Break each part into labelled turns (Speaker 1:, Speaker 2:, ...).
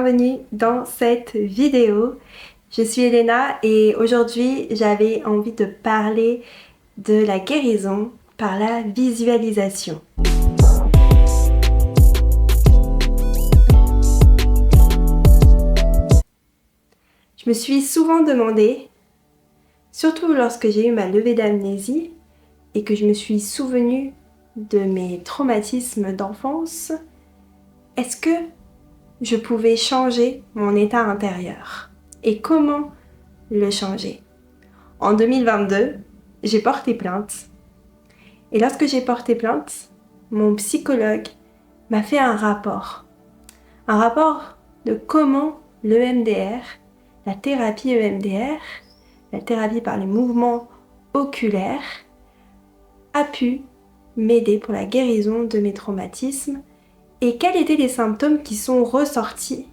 Speaker 1: bienvenue dans cette vidéo. Je suis Elena et aujourd'hui j'avais envie de parler de la guérison par la visualisation. Je me suis souvent demandé, surtout lorsque j'ai eu ma levée d'amnésie et que je me suis souvenue de mes traumatismes d'enfance, est-ce que je pouvais changer mon état intérieur? Et comment le changer? En 2022, j'ai porté plainte. Et lorsque j'ai porté plainte, mon psychologue m'a fait un rapport. Un rapport de comment l'EMDR, la thérapie EMDR, la thérapie par les mouvements oculaires, a pu m'aider pour la guérison de mes traumatismes et quels étaient les symptômes qui sont ressortis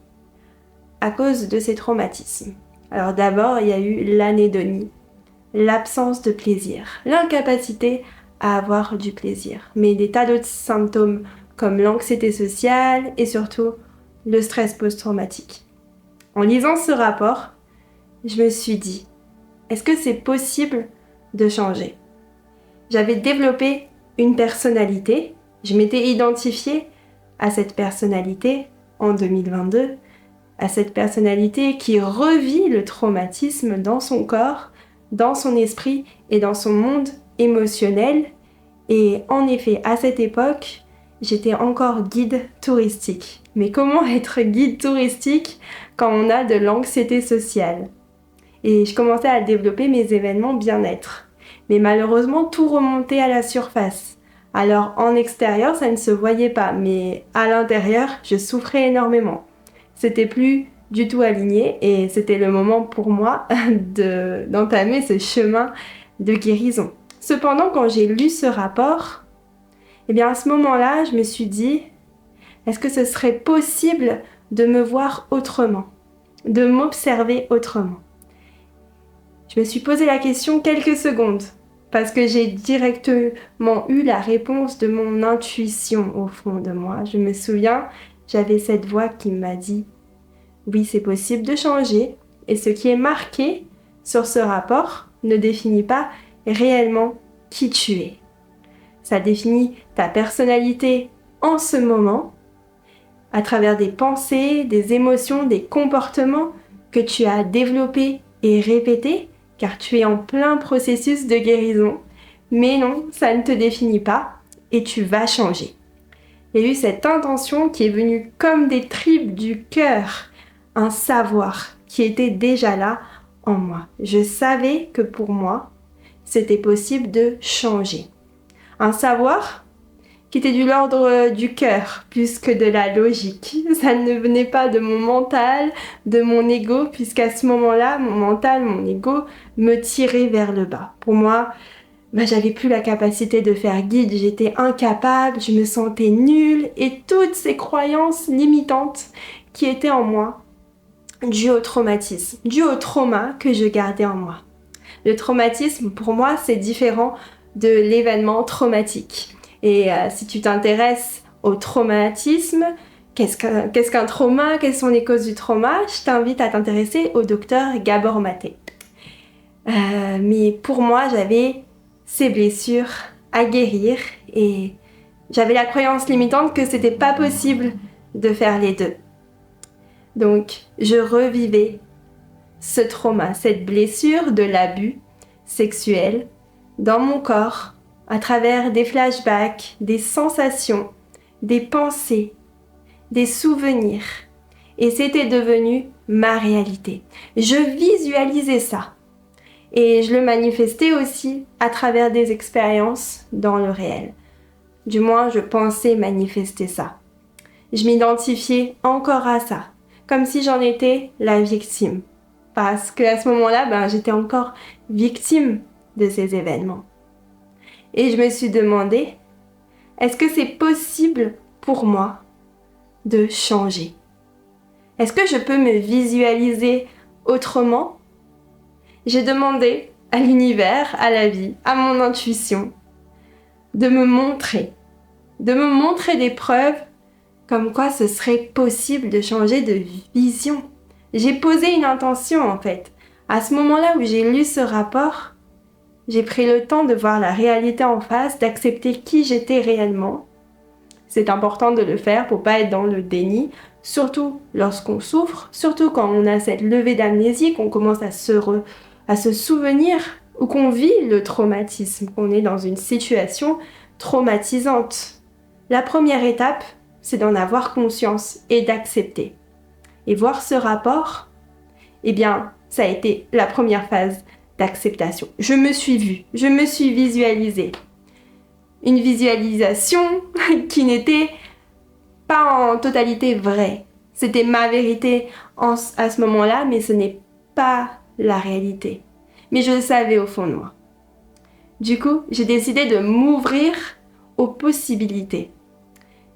Speaker 1: à cause de ces traumatismes. Alors d'abord, il y a eu l'anédonie, l'absence de plaisir, l'incapacité à avoir du plaisir, mais des tas d'autres symptômes comme l'anxiété sociale et surtout le stress post-traumatique. En lisant ce rapport, je me suis dit, est-ce que c'est possible de changer? J'avais développé une personnalité, je m'étais identifiée à cette personnalité en 2022, à cette personnalité qui revit le traumatisme dans son corps, dans son esprit et dans son monde émotionnel. Et en effet, à cette époque, j'étais encore guide touristique. Mais comment être guide touristique quand on a de l'anxiété sociale? Et je commençais à développer mes événements bien-être. Mais malheureusement, tout remontait à la surface. Alors en extérieur, ça ne se voyait pas, mais à l'intérieur, je souffrais énormément. C'était plus du tout aligné et c'était le moment pour moi d'entamer ce chemin de guérison. Cependant, quand j'ai lu ce rapport, eh bien à ce moment-là, je me suis dit, est-ce que ce serait possible de me voir autrement, de m'observer autrement? Je me suis posé la question quelques secondes parce que j'ai directement eu la réponse de mon intuition au fond de moi. Je me souviens, j'avais cette voix qui m'a dit « Oui, c'est possible de changer et ce qui est marqué sur ce rapport ne définit pas réellement qui tu es. Ça définit ta personnalité en ce moment à travers des pensées, des émotions, des comportements que tu as développés et répétés car tu es en plein processus de guérison. Mais non, ça ne te définit pas et tu vas changer. » Il y a eu cette intention qui est venue comme des tripes du cœur, un savoir qui était déjà là en moi. Je savais que pour moi, c'était possible de changer. Un savoir qui était de l'ordre du cœur plus que de la logique. Ça ne venait pas de mon mental, de mon ego, puisqu'à ce moment-là, mon mental, mon ego me tirait vers le bas. Pour moi, j'avais plus la capacité de faire guide, j'étais incapable, je me sentais nulle et toutes ces croyances limitantes qui étaient en moi, dues au traumatisme, dues au trauma que je gardais en moi. Le traumatisme, pour moi, c'est différent de l'événement traumatique. Et si tu t'intéresses au traumatisme, qu'est-ce qu'un trauma, quelles sont les causes du trauma, je t'invite à t'intéresser au docteur Gabor Maté. Mais pour moi, j'avais ces blessures à guérir et j'avais la croyance limitante que c'était pas possible de faire les deux. Donc, je revivais ce trauma, cette blessure de l'abus sexuel dans mon corps à travers des flashbacks, des sensations, des pensées, des souvenirs. Et c'était devenu ma réalité. Je visualisais ça. Et je le manifestais aussi à travers des expériences dans le réel. Du moins, je pensais manifester ça. Je m'identifiais encore à ça, comme si j'en étais la victime. Parce qu'à ce moment-là, j'étais encore victime de ces événements. Et je me suis demandé, est-ce que c'est possible pour moi de changer? Est-ce que je peux me visualiser autrement? J'ai demandé à l'univers, à la vie, à mon intuition, de me montrer des preuves comme quoi ce serait possible de changer de vision. J'ai posé une intention en fait. À ce moment-là où j'ai lu ce rapport, j'ai pris le temps de voir la réalité en face, d'accepter qui j'étais réellement. C'est important de le faire pour pas être dans le déni, surtout lorsqu'on souffre, surtout quand on a cette levée d'amnésie, qu'on commence à se souvenir ou qu'on vit le traumatisme, qu'on est dans une situation traumatisante. La première étape, c'est d'en avoir conscience et d'accepter. Et voir ce rapport, eh bien, ça a été la première phase d'acceptation. Je me suis vue, je me suis visualisée. Une visualisation qui n'était pas en totalité vraie. C'était ma vérité à ce moment-là, mais ce n'est pas la réalité. Mais je le savais au fond de moi. Du coup, j'ai décidé de m'ouvrir aux possibilités.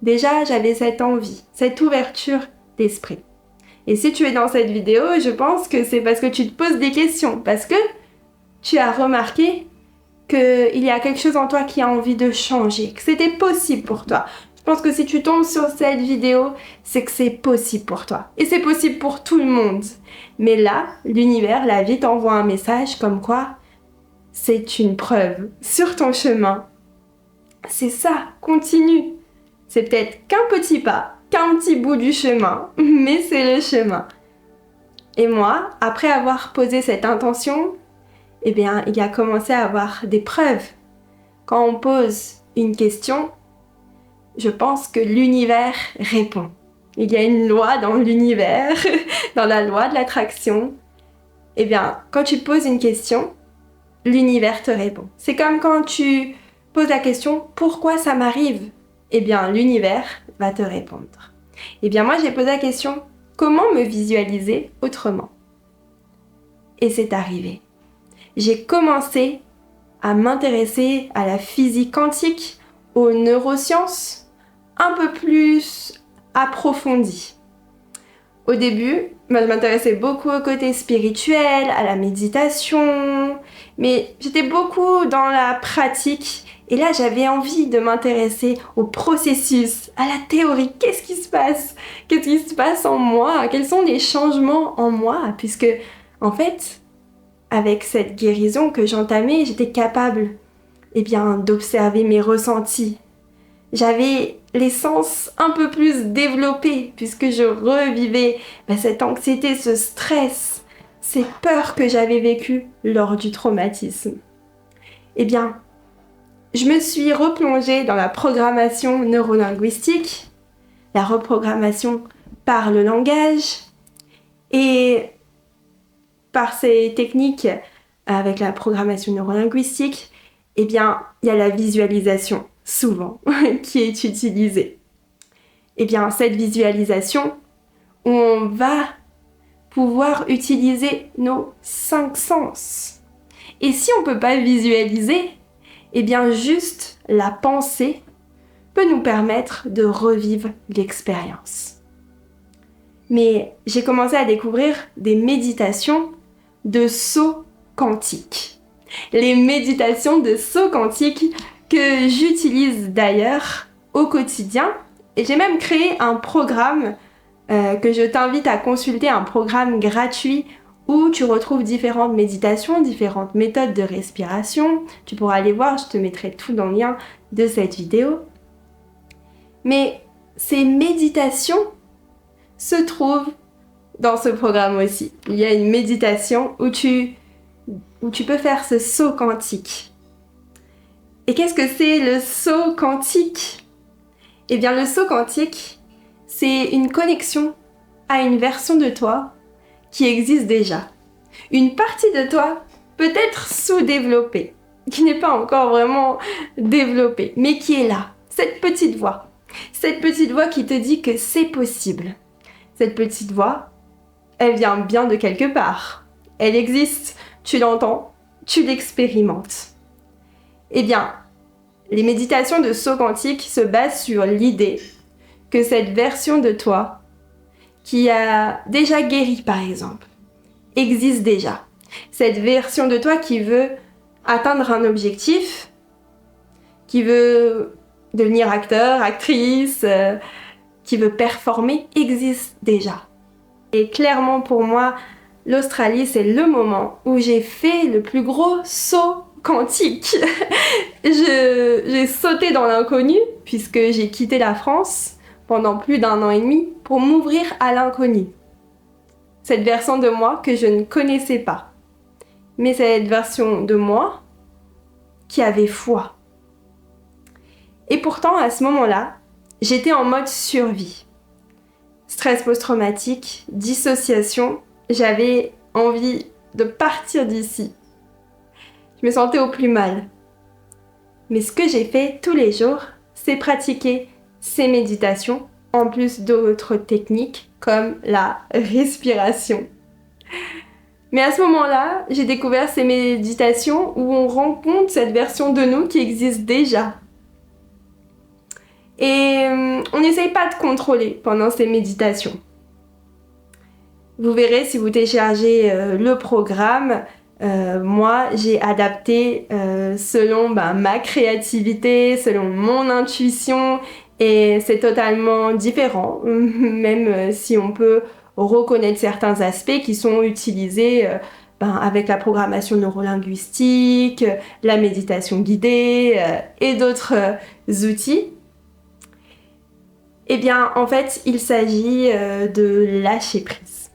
Speaker 1: Déjà, j'avais cette envie, cette ouverture d'esprit. Et si tu es dans cette vidéo, je pense que c'est parce que tu te poses des questions, parce que tu as remarqué qu'il y a quelque chose en toi qui a envie de changer, que c'était possible pour toi. Je pense que si tu tombes sur cette vidéo, c'est que c'est possible pour toi. Et c'est possible pour tout le monde. Mais là, l'univers, la vie t'envoie un message comme quoi c'est une preuve sur ton chemin. C'est ça, continue. C'est peut-être qu'un petit pas, qu'un petit bout du chemin, mais c'est le chemin. Et moi, après avoir posé cette intention, eh bien, il a commencé à avoir des preuves. Quand on pose une question, je pense que l'univers répond. Il y a une loi dans l'univers, dans la loi de l'attraction. Eh bien, quand tu poses une question, l'univers te répond. C'est comme quand tu poses la question « Pourquoi ça m'arrive ?» Eh bien, l'univers va te répondre. Eh bien, moi, j'ai posé la question « Comment me visualiser autrement ?» Et c'est arrivé. J'ai commencé à m'intéresser à la physique quantique, aux neurosciences, un peu plus approfondies. Au début, je m'intéressais beaucoup au côté spirituel, à la méditation, mais j'étais beaucoup dans la pratique. Et là, j'avais envie de m'intéresser au processus, à la théorie. Qu'est-ce qui se passe? Qu'est-ce qui se passe en moi? Quels sont les changements en moi? Puisque, en fait, avec cette guérison que j'entamais, j'étais capable, d'observer mes ressentis. J'avais les sens un peu plus développés puisque je revivais cette anxiété, ce stress, ces peurs que j'avais vécues lors du traumatisme. Je me suis replongée dans la programmation neurolinguistique, la reprogrammation par le langage, et par ces techniques avec la programmation neurolinguistique, il y a la visualisation, souvent, qui est utilisée. Cette visualisation, on va pouvoir utiliser nos 5 sens. Et si on ne peut pas visualiser, juste la pensée peut nous permettre de revivre l'expérience. Mais j'ai commencé à découvrir des méditations de saut quantique. Les méditations de saut quantique que j'utilise d'ailleurs au quotidien. Et j'ai même créé un programme que je t'invite à consulter, un programme gratuit où tu retrouves différentes méditations, différentes méthodes de respiration. Tu pourras aller voir, je te mettrai tout dans le lien de cette vidéo. Mais ces méditations se trouvent dans ce programme aussi. Il y a une méditation où tu peux faire ce saut quantique. Et qu'est-ce que c'est le saut quantique? Le saut quantique, c'est une connexion à une version de toi qui existe déjà. Une partie de toi peut être sous-développée, qui n'est pas encore vraiment développée, mais qui est là, cette petite voix. Cette petite voix qui te dit que c'est possible. Cette petite voix, elle vient bien de quelque part. Elle existe, tu l'entends, tu l'expérimentes. Les méditations de saut quantique se basent sur l'idée que cette version de toi, qui a déjà guéri par exemple, existe déjà. Cette version de toi qui veut atteindre un objectif, qui veut devenir acteur, actrice, qui veut performer existe déjà. Et clairement pour moi, l'Australie, c'est le moment où j'ai fait le plus gros saut quantique. J'ai sauté dans l'inconnu puisque j'ai quitté la France pendant plus d'1 an et demi pour m'ouvrir à l'inconnu. Cette version de moi que je ne connaissais pas. Mais cette version de moi qui avait foi. Et pourtant, à ce moment-là, j'étais en mode survie. Stress post-traumatique, dissociation, j'avais envie de partir d'ici. Je me sentais au plus mal. Mais ce que j'ai fait tous les jours, c'est pratiquer ces méditations, en plus d'autres techniques comme la respiration. Mais à ce moment-là, j'ai découvert ces méditations où on rencontre cette version de nous qui existe déjà. Et on n'essaye pas de contrôler pendant ces méditations. Vous verrez si vous téléchargez le programme, moi j'ai adapté selon ma créativité, selon mon intuition et c'est totalement différent, même si on peut reconnaître certains aspects qui sont utilisés avec la programmation neurolinguistique, la méditation guidée et d'autres outils. Eh bien, en fait, il s'agit de lâcher prise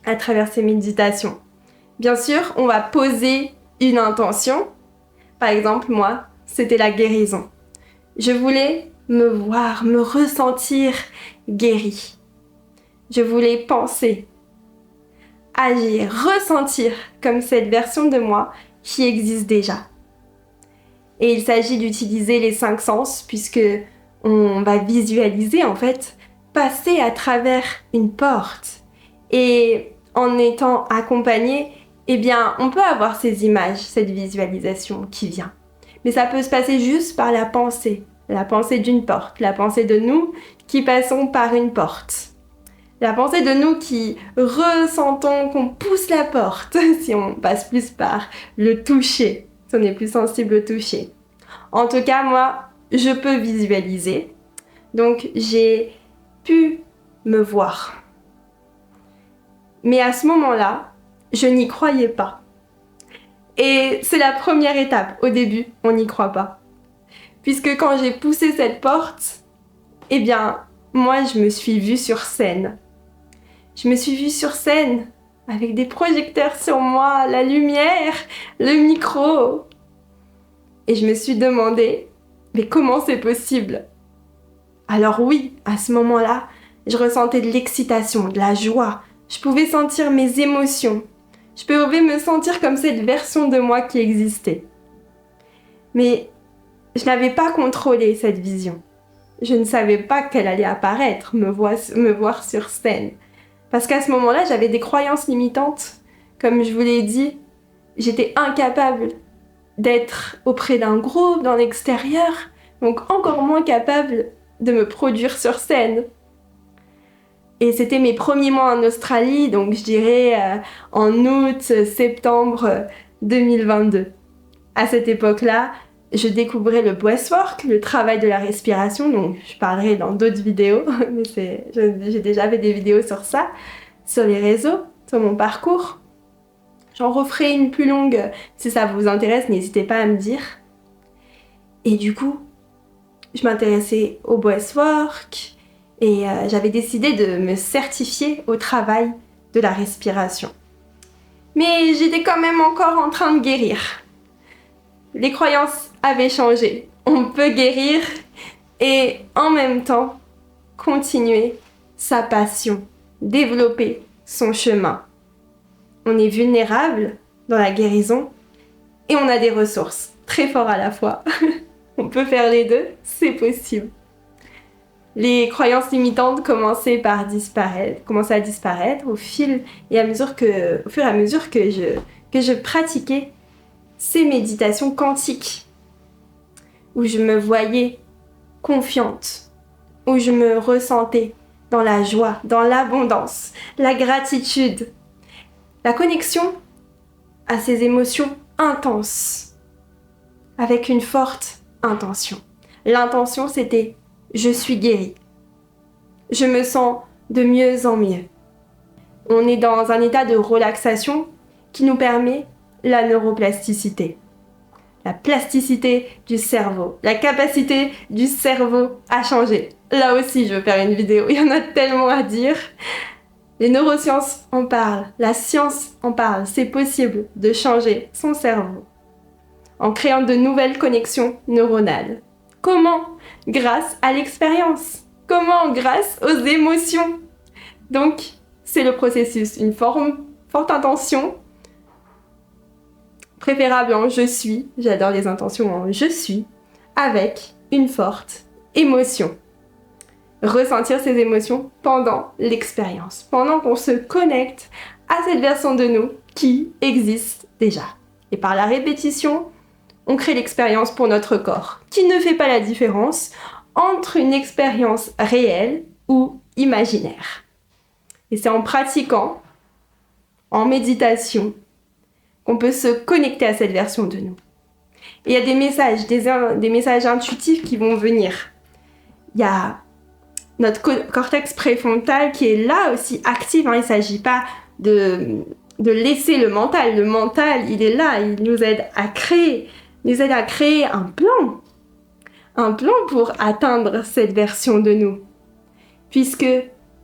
Speaker 1: à travers ces méditations. Bien sûr, on va poser une intention. Par exemple, moi, c'était la guérison. Je voulais me voir, me ressentir guérie. Je voulais penser, agir, ressentir comme cette version de moi qui existe déjà. Et il s'agit d'utiliser les 5 sens puisque on va visualiser en fait passer à travers une porte. Et en étant accompagné, eh bien, on peut avoir ces images, cette visualisation qui vient. Mais ça peut se passer juste par la pensée d'une porte, la pensée de nous qui passons par une porte. La pensée de nous qui ressentons qu'on pousse la porte, si on passe plus par le toucher, si on est plus sensible au toucher. En tout cas, moi, je peux visualiser. Donc, j'ai pu me voir. Mais à ce moment-là, je n'y croyais pas. Et c'est la première étape. Au début, on n'y croit pas. Puisque quand j'ai poussé cette porte, eh bien, moi, je me suis vue sur scène. Je me suis vue sur scène avec des projecteurs sur moi, la lumière, le micro. Et je me suis demandé, mais comment c'est possible ? Alors oui, à ce moment-là, je ressentais de l'excitation, de la joie. Je pouvais sentir mes émotions. Je pouvais me sentir comme cette version de moi qui existait. Mais je n'avais pas contrôlé cette vision. Je ne savais pas qu'elle allait apparaître, me voir sur scène. Parce qu'à ce moment-là, j'avais des croyances limitantes. Comme je vous l'ai dit, j'étais incapable d'être auprès d'un groupe, dans l'extérieur, donc encore moins capable de me produire sur scène. Et c'était mes premiers mois en Australie, donc je dirais en août, septembre 2022. À cette époque-là, je découvrais le breathwork, le travail de la respiration, donc je parlerai dans d'autres vidéos, mais j'ai déjà fait des vidéos sur ça, sur les réseaux, sur mon parcours. J'en referai une plus longue, si ça vous intéresse, n'hésitez pas à me dire. Et du coup, je m'intéressais au breathwork et j'avais décidé de me certifier au travail de la respiration. Mais j'étais quand même encore en train de guérir. Les croyances avaient changé. On peut guérir et en même temps continuer sa passion, développer son chemin. On est vulnérable dans la guérison et on a des ressources très fortes à la fois. On peut faire les deux, c'est possible. Les croyances limitantes commençaient à disparaître au fur et à mesure que je pratiquais ces méditations quantiques où je me voyais confiante, où je me ressentais dans la joie, dans l'abondance, la gratitude, la connexion à ces émotions intenses, avec une forte intention. L'intention, c'était « je suis guérie ». je me sens de mieux en mieux. On est dans un état de relaxation qui nous permet la neuroplasticité. La plasticité du cerveau, la capacité du cerveau à changer. Là aussi, je veux faire une vidéo, il y en a tellement à dire. Les neurosciences en parlent, la science en parle, c'est possible de changer son cerveau en créant de nouvelles connexions neuronales. Comment? Grâce à l'expérience. Comment? Grâce aux émotions. Donc, c'est le processus, une forte intention, préférable en je suis, j'adore les intentions en je suis, avec une forte émotion. Ressentir ces émotions pendant l'expérience, pendant qu'on se connecte à cette version de nous qui existe déjà. Et par la répétition, on crée l'expérience pour notre corps, qui ne fait pas la différence entre une expérience réelle ou imaginaire. Et c'est en pratiquant, en méditation, qu'on peut se connecter à cette version de nous. Et il y a des messages, des messages intuitifs qui vont venir. Il y a notre cortex préfrontal qui est là aussi actif. Il ne s'agit pas de laisser le mental. Le mental, il est là, il nous aide à créer un plan pour atteindre cette version de nous. Puisque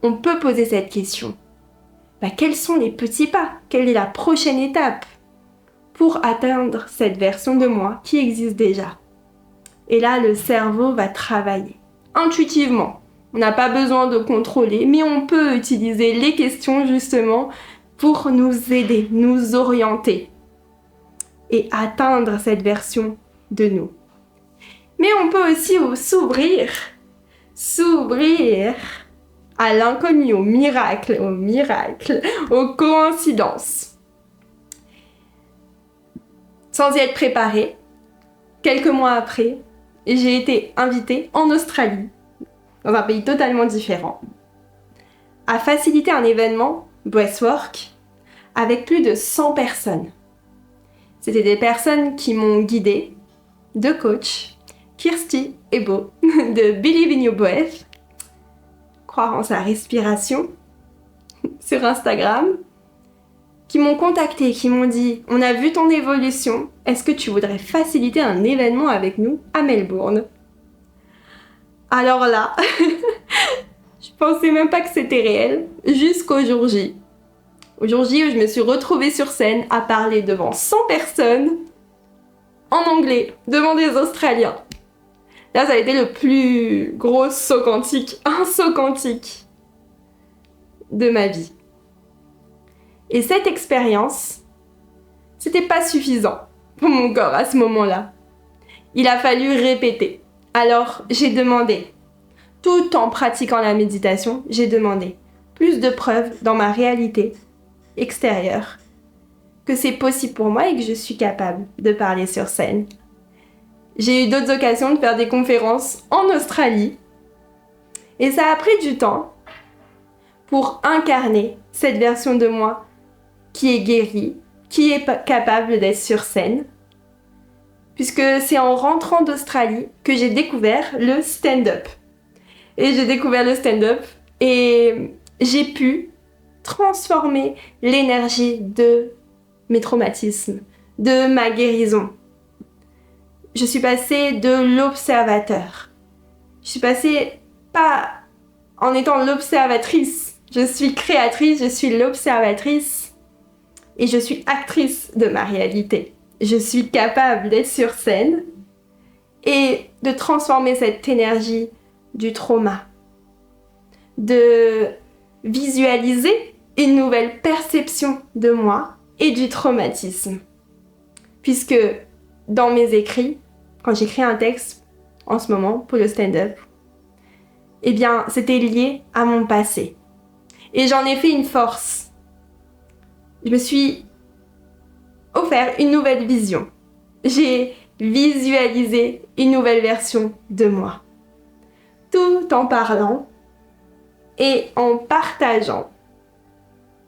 Speaker 1: on peut poser cette question. Quels sont les petits pas? Quelle est la prochaine étape pour atteindre cette version de moi qui existe déjà? Et là, le cerveau va travailler intuitivement. On n'a pas besoin de contrôler, mais on peut utiliser les questions justement pour nous aider, nous orienter et atteindre cette version de nous. Mais on peut aussi s'ouvrir à l'inconnu, au miracle, aux coïncidences. Sans y être préparée, quelques mois après, j'ai été invitée en Australie, dans un pays totalement différent, à faciliter un événement breathwork avec plus de 100 personnes. C'était des personnes qui m'ont guidée, deux coachs, Kirsty et Beau, de Believe in Your Breath, croire en sa respiration, sur Instagram, qui m'ont contacté, qui m'ont dit « On a vu ton évolution, est-ce que tu voudrais faciliter un événement avec nous à Melbourne ?» Alors là, je pensais même pas que c'était réel, jusqu'au jour J. Au jour J où je me suis retrouvée sur scène à parler devant 100 personnes, en anglais, devant des Australiens. Là, ça a été le plus gros saut quantique, un saut quantique de ma vie. Et cette expérience, c'était pas suffisant pour mon corps à ce moment-là. Il a fallu répéter. Alors, j'ai demandé, tout en pratiquant la méditation, j'ai demandé plus de preuves dans ma réalité extérieure que c'est possible pour moi et que je suis capable de parler sur scène. J'ai eu d'autres occasions de faire des conférences en Australie et ça a pris du temps pour incarner cette version de moi qui est guérie, qui est capable d'être sur scène. Puisque c'est en rentrant d'Australie que j'ai découvert le stand-up. Et j'ai découvert le stand-up et j'ai pu transformer l'énergie de mes traumatismes, de ma guérison. Je suis passée de l'observateur. Je suis passée pas en étant l'observatrice. Je suis créatrice, je suis l'observatrice et je suis actrice de ma réalité. Je suis capable d'être sur scène et de transformer cette énergie du trauma, de visualiser une nouvelle perception de moi et du traumatisme. Puisque dans mes écrits, quand j'écris un texte en ce moment pour le stand-up, eh bien, c'était lié à mon passé. Et j'en ai fait une force. Je me suis offert une nouvelle vision. J'ai visualisé une nouvelle version de moi. Tout en parlant et en partageant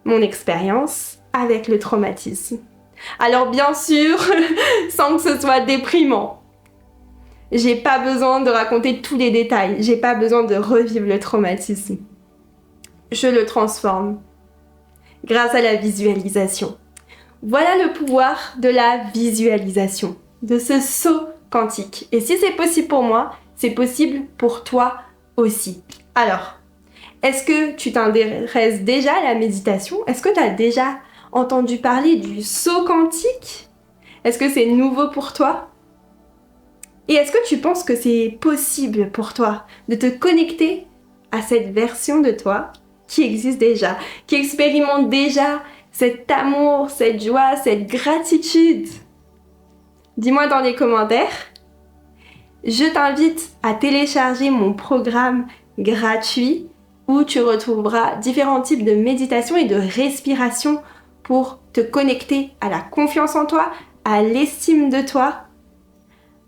Speaker 1: mon expérience avec le traumatisme. Alors bien sûr, sans que ce soit déprimant. J'ai pas besoin de raconter tous les détails. J'ai pas besoin de revivre le traumatisme. Je le transforme grâce à la visualisation. Voilà le pouvoir de la visualisation, de ce saut quantique. Et si c'est possible pour moi, c'est possible pour toi aussi. Alors, est-ce que tu t'intéresses déjà à la méditation? Est-ce que tu as déjà entendu parler du saut quantique? Est-ce que c'est nouveau pour toi? Et est-ce que tu penses que c'est possible pour toi de te connecter à cette version de toi qui existe déjà, qui expérimente déjà cet amour, cette joie, cette gratitude? Dis-moi dans les commentaires. Je t'invite à télécharger mon programme gratuit où tu retrouveras différents types de méditation et de respiration pour te connecter à la confiance en toi, à l'estime de toi,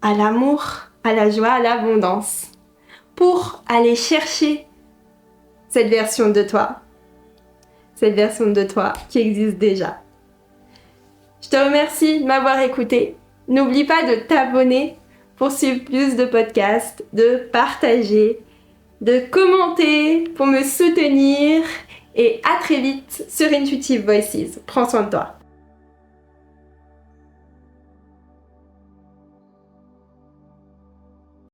Speaker 1: à l'amour, à la joie, à l'abondance, pour aller chercher cette version de toi qui existe déjà. Je te remercie de m'avoir écouté. N'oublie pas de t'abonner pour suivre plus de podcasts, de partager, de commenter pour me soutenir et à très vite sur Intuitive Voices. Prends soin de toi.